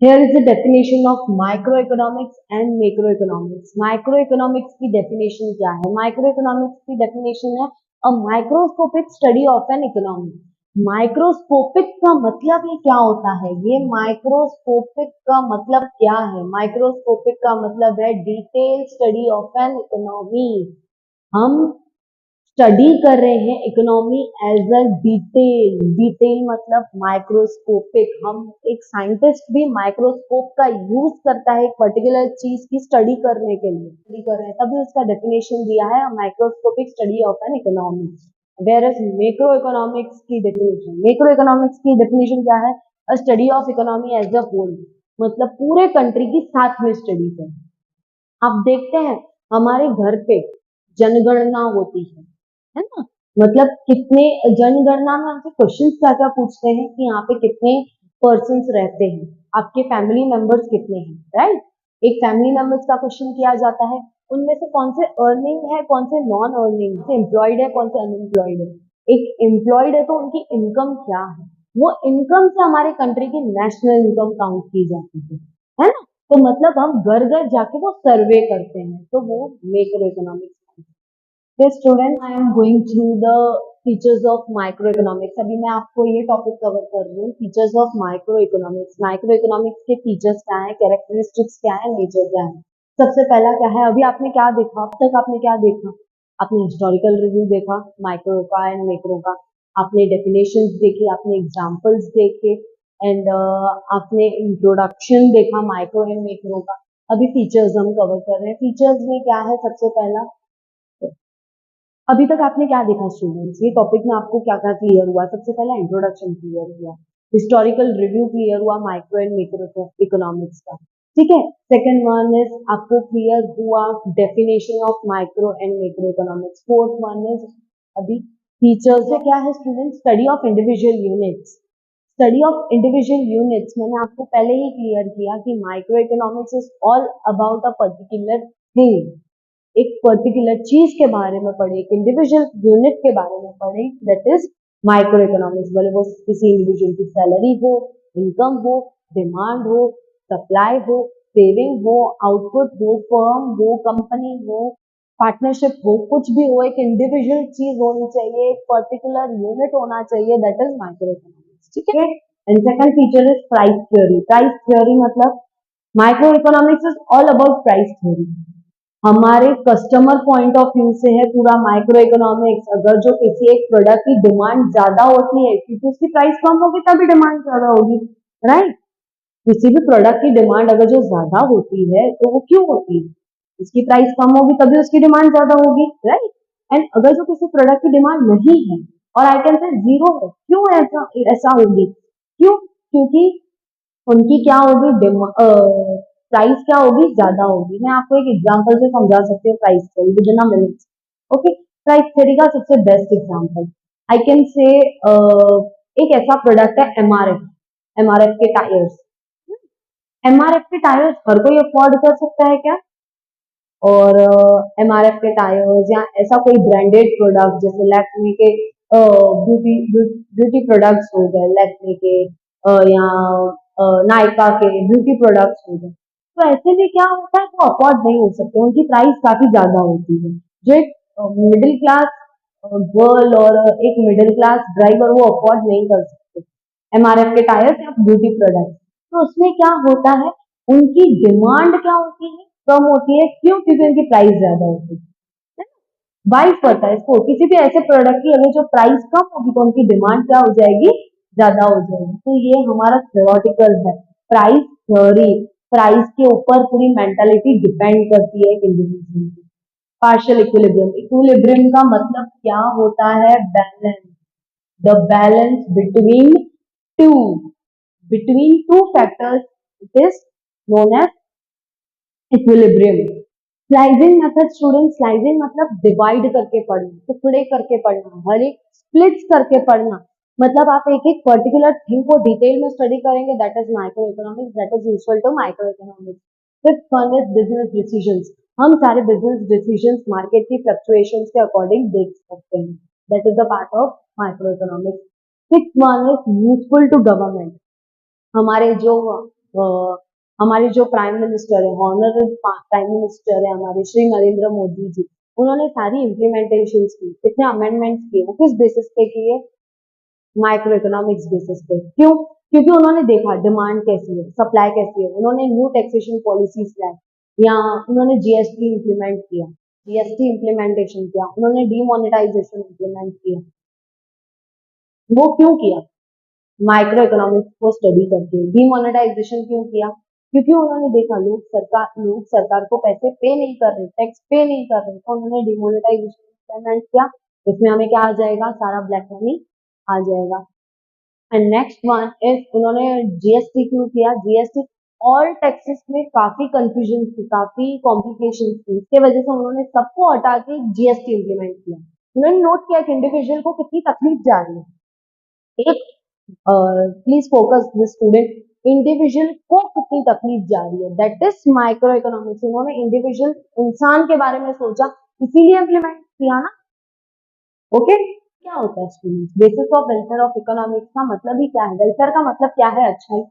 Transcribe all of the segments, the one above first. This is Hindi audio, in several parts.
Here is the definition of microeconomics and macroeconomics. Microeconomics की definition क्या है? Microeconomics की definition है a microscopic study of an economy. Microscopic का मतलब ये क्या होता है? ये माइक्रोस्कोपिक का मतलब क्या है? माइक्रोस्कोपिक का मतलब है detail study of an economy. हम स्टडी कर रहे हैं economy as a detail. Detail मतलब माइक्रोस्कोपिक। हम एक साइंटिस्ट भी माइक्रोस्कोप का यूज करता है एक पर्टिकुलर चीज की स्टडी करने के लिए, स्टडी कर रहे हैं, तभी उसका डेफिनेशन दिया है microscopic study of an economy. Whereas macro economics की डेफिनेशन, मैक्रो इकोनॉमिक्स की डेफिनेशन क्या है? A study of economy as a whole, मतलब पूरे कंट्री की साथ में स्टडी करें। आप देखते हैं हमारे घर पे जनगणना होती है ना? मतलब कितने, जनगणना में हमसे क्वेश्चंस क्या क्या पूछते हैं कि यहाँ पे कितने पर्सन्स रहते हैं, आपके फैमिली मेंबर्स कितने हैं, राइट? एक फैमिली मेंबर्स का क्वेश्चन किया जाता है, उनमें से कौन से अर्निंग है, कौन से नॉन अर्निंग, से एम्प्लॉयड है, कौन से अनएम्प्लॉयड है। एक एम्प्लॉयड है तो उनकी इनकम क्या है, वो इनकम से हमारे कंट्री की नेशनल इनकम काउंट की जाती है ना? तो मतलब हम घर घर जाके वो सर्वे करते हैं, तो वो macro economics. Yes, student, I am going through the features of microeconomics. अभी मैं आपको ये टॉपिक कवर कर रही हूँ, फीचर्स ऑफ माइक्रोइकोनॉमिक्स। माइक्रोइकोनॉमिक्स के फीचर्स क्या है, कैरेक्टरिस्टिक्स क्या है, नेचर क्या है। सबसे पहला क्या है, अभी आपने क्या देखा, अब तक आपने क्या देखा? आपने हिस्टोरिकल रिव्यू देखा माइक्रो का एंड मैक्रो का, आपने डेफिनेशंस देखी, आपने एग्जांपल्स देखे, एंड आपने इंट्रोडक्शन देखा माइक्रो एंड मैक्रो का। अभी फीचर्स हम कवर कर रहे हैं। फीचर्स में क्या है, सबसे पहला, अभी तक आपने क्या देखा स्टूडेंट्स, ये टॉपिक में आपको क्या क्या क्लियर हुआ? सबसे पहला इंट्रोडक्शन क्लियर हुआ, हिस्टोरिकल रिव्यू क्लियर हुआ माइक्रो एंड मैक्रो इकोनॉमिक्स का, ठीक है। सेकंड वन इज आपको क्लियर हुआ definition of micro and macro economics. Fourth one is अभी फीचर्स है क्या है student, study of individual units. Study of individual units मैंने आपको पहले ही क्लियर किया कि micro economics is all about a particular thing, एक पर्टिकुलर चीज के बारे में पढ़े, एक इंडिविजुअल यूनिट के बारे में पढ़े, दैट इज माइक्रो इकोनॉमिक्स। भले वो किसी इंडिविजुअल की सैलरी हो, इनकम हो, डिमांड हो, सप्लाई हो, सेविंग हो, आउटपुट हो, फर्म हो, कंपनी हो, पार्टनरशिप हो, कुछ भी हो, एक इंडिविजुअल चीज होनी चाहिए, एक पर्टिकुलर यूनिट होना चाहिए, दैट इज माइक्रो इकोनॉमिक्स, ठीक है। And second feature is price theory. Price theory मतलब micro economics is all about price theory. हमारे कस्टमर पॉइंट ऑफ व्यू से है पूरा माइक्रो इकोनॉमिक्स। अगर जो किसी एक प्रोडक्ट की डिमांड ज्यादा होती है, क्योंकि उसकी प्राइस कम होगी तभी डिमांड ज्यादा होगी, राइट? किसी भी प्रोडक्ट की डिमांड अगर जो ज्यादा होती है तो वो क्यों होती है? उसकी प्राइस कम होगी तभी उसकी डिमांड ज्यादा होगी, राइट? एंड अगर जो किसी प्रोडक्ट की डिमांड नहीं है, और आई कैन से जीरो है, क्यों ऐसा ऐसा होगी? क्यों? क्योंकि उनकी क्या होगी, प्राइस क्या होगी, ज्यादा होगी। मैं आपको एक एग्जांपल से समझा सकती हूँ price theory with in a minute. Okay, price theory का सबसे best example I can say, एक ऐसा प्रोडक्ट है एमआरएफ। एमआरएफ के टायर्स, एमआरएफ के टायर्स हर कोई अफोर्ड कर सकता है क्या? और एमआरएफ के टायर्स या ऐसा कोई ब्रांडेड प्रोडक्ट जैसे लैक्मे के ब्यूटी ब्यूटी प्रोडक्ट्स हो गए, लैक्मे के या नायका के ब्यूटी प्रोडक्ट्स हो गए, तो ऐसे में क्या होता है, वो अफोर्ड नहीं हो सकते, उनकी प्राइस काफी ज्यादा होती है। जो एक मिडिल क्लास गर्ल और एक मिडिल क्लास ड्राइवर वो अफोर्ड नहीं कर सकते एमआरएफ के टायर्स या ब्यूटी प्रोडक्ट। तो उसमें क्या होता है, उनकी डिमांड क्या होती है, कम होती है। क्यों? क्योंकि उनकी प्राइस ज्यादा होती है। वाइस करता है इसको, किसी भी ऐसे प्रोडक्ट की अगर जो प्राइस कम होगी तो उनकी डिमांड क्या हो जाएगी, ज्यादा हो जाएगी। तो ये हमारा थ्योरेटिकल है प्राइस थ्योरी। प्राइस के ऊपर पूरी मेंटालिटी डिपेंड करती है इंडिविजुअल की। पार्शियल इक्विलिब्रियम, इक्विलिब्रियम का मतलब क्या होता है, balance, the balance to between two factors, it is known as equilibrium. Slicing method student, slicing मतलब डिवाइड करके पढ़ना, टुकड़े करके पढ़ना, हर एक स्प्लिट्स करके पढ़ना। मतलब आप एक एक पर्टिकुलर थिंग को डिटेल में स्टडी करेंगे, that is micro economics, that is usual to micro economics. Fifth one is business decisions. हम सारे बिजनेस डिसीजंस मार्केट की फ्लक्चुएशंस के अकॉर्डिंग देख सकते हैं, that is the part of micro economics. Six one is useful to government. हमारे जो हमारे जो प्राइम मिनिस्टर है, ऑनरेबल प्राइम मिनिस्टर है हमारे श्री नरेंद्र मोदी जी, उन्होंने सारी इम्प्लीमेंटेशन की, कितने अमेंडमेंट्स किए, वो किस बेसिस पे किए? माइक्रो इकोनॉमिक्स बेसिस पे। क्यों? क्योंकि उन्होंने देखा डिमांड कैसी है, सप्लाई कैसी है, उन्होंने न्यू टैक्सेशन पॉलिसीज लाए, या उन्होंने जीएसटी इम्प्लीमेंट किया, जीएसटी इम्प्लीमेंटेशन किया, उन्होंने डीमोनेटाइजेशन इम्प्लीमेंट किया। वो क्यों किया? माइक्रो इकोनॉमिक्स को स्टडी करके। डीमोनेटाइजेशन क्यों किया? क्योंकि उन्होंने देखा लोग सरकार को पैसे पे नहीं कर रहे, टैक्स पे नहीं कर रहे, तो उन्होंने डीमोनेटाइजेशन इम्प्लीमेंट किया। इसमें हमें क्या आ जाएगा? सारा ब्लैक मनी आ जाएगा। एंड नेक्स्ट वन इज, उन्होंने जीएसटी क्यों किया? जीएसटी ऑल टैक्सेस में काफी कंफ्यूजन थी, काफी कॉम्प्लिकेशन थी, इसके वजह से उन्होंने सबको हटा के जीएसटी इम्प्लीमेंट किया। उन्होंने नोट किया कि इंडिविजुअल को कितनी तकलीफ जा रही है। एक please focus the student, individual को कितनी तकलीफ जा रही है, दैट इज माइक्रो इकोनॉमिक्स। उन्होंने इंडिविजुअल इंसान के बारे में सोचा, इसीलिए इम्प्लीमेंट किया ना। ओके, क्या होता है students? Basis of welfare of economics का मतलब ही क्या है? वेलफेयर का मतलब क्या है? अच्छाई,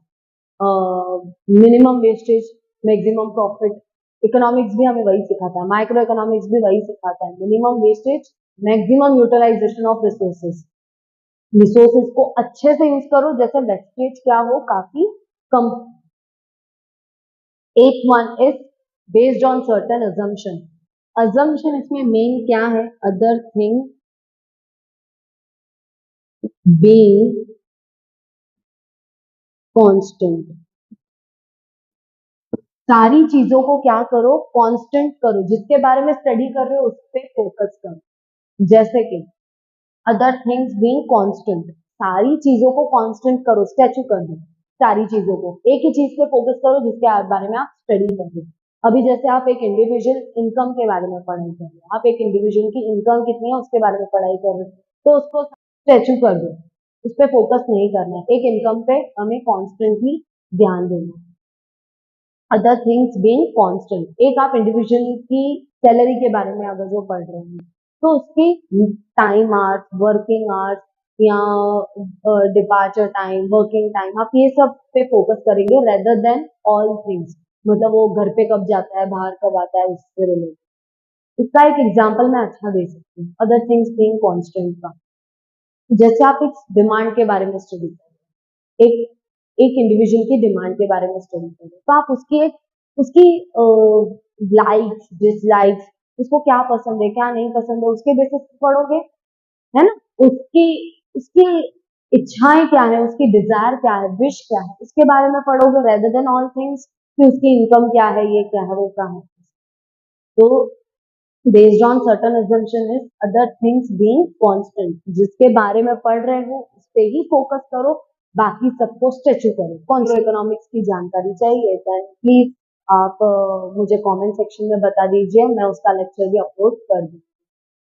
minimum wastage, maximum profit. Economics भी हमें वही सिखाता है, माइक्रो इकोनॉमिक्स भी वही सिखाता है, minimum wastage, maximum utilisation of resources. Resources को अच्छे से यूज करो, जैसे वेस्टेज क्या हो, काफी कम। एक one is based on certain assumption. Assumption इसमें मेन क्या है? Other thing being constant. सारी चीजों को क्या करो? कांस्टेंट करो, जिसके बारे में स्टडी कर रहे हो उस पर फोकस करो। जैसे कि अदर थिंग्स बीइंग कांस्टेंट, सारी चीजों को कांस्टेंट करो, स्टैचू कर दो। सारी चीजों को एक ही चीज पे फोकस करो जिसके बारे में आप स्टडी कर रहे हो। अभी जैसे आप एक इंडिविजुअल इनकम के बारे में पढ़ाई कर रहे हो, आप एक इंडिविजुअल की इनकम कितनी है उसके बारे में पढ़ाई कर रहे हो, तो उसको स्टैचू कर दो, उस पर फोकस नहीं करना है। एक इनकम पे हमें कॉन्स्टेंटली ध्यान देना है। अदर थिंग्स बीइंग कांस्टेंट, एक आप इंडिविजुअल की सैलरी के बारे में अगर जो पढ़ रहे हैं, तो उसकी टाइम आवर्स, वर्किंग आवर्स, या डिपार्चर टाइम, वर्किंग टाइम, आप ये सब पे फोकस करेंगे रेदर देन ऑल थिंग्स। मतलब वो घर पे कब जाता है, बाहर कब आता है, उससे रिलेटेड। इसका एक एग्जांपल मैं अच्छा दे सकती हूँ अदर थिंग्स बीइंग कांस्टेंट का। जैसे आप एक डिमांड के बारे में स्टडी करें, एक एक इंडिविजुअल की डिमांड के बारे में स्टडी करें, तो आप उसकी लाइक्स, डिसलाइक्स, उसको क्या पसंद है, क्या नहीं पसंद है, उसके बेसिस पे पढ़ोगे, है ना। उसकी उसकी इच्छाएं क्या है, उसकी डिजायर क्या है, विश क्या है, उसके बारे में पढ़ोगे रेदर देन ऑल थिंग्स कि उसकी इनकम क्या है, ये क्या है, वो क्या है। तो based on certain assumption is other things being constant, जिसके बारे में पढ़ रहे हो उस पे ही फोकस करो, बाकी सबको स्टैचू करो। कॉन्ट्रो इकोनॉमिक्स की जानकारी चाहिए देन प्लीज आप मुझे कमेंट सेक्शन में बता दीजिए, मैं उसका लेक्चर भी अपलोड कर दूँ।